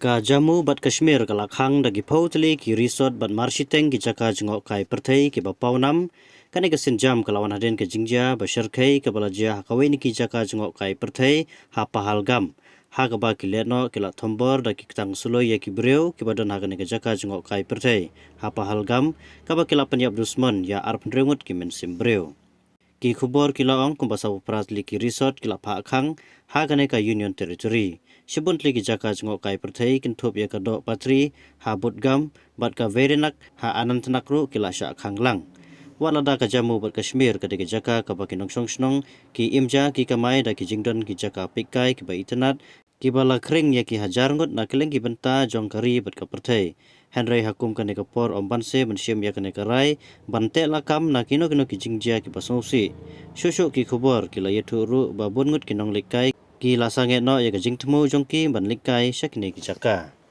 Ka jamu bat Kashmir kalakhang dagi pautli ki resort bat marshiteng ki jaka jengok kai perthei ki bapaunam kani ka sinjam kalawan haden ke jingja basharkai ke balajia hakaweni ki jaka jengok kai perthei ha pahalgam ha ka ba ki letno ki la thombor dagi kitang suloi ya ki breu ki badan hagane ke jaka jengok kai perthei ha pahalgam ka ba ki la penyap dusman ya arp rengut ki mensim breu ki khubor ki laong kumbasa upratli ki resort ki la phakhang ha gane ka union territory Shibuntli ki jaka jengok kai perthei kinthop ya kadok patri ha butgam bat ka verenak ha anantnakru kila sha khanglang walada ka jamu bat Kashmir ka de jaka ka bakin nongsong snong ki imja ki kamai da ki jingdon ki jaka pikai ki ba itnat ki bala kring ya ki hajar ngot na keleng ki benta jongkari bat ka perthei Henry hakum ka ne ka por ombanse mensiam ya ka ne ka rai bante lakam na kino kino ki jingjia ki basongsi shushu ki khubor kila yethu ru ba bungut ki nong likai ki lasange no ya ka jingtmu jongki ban likai shakne ki jaka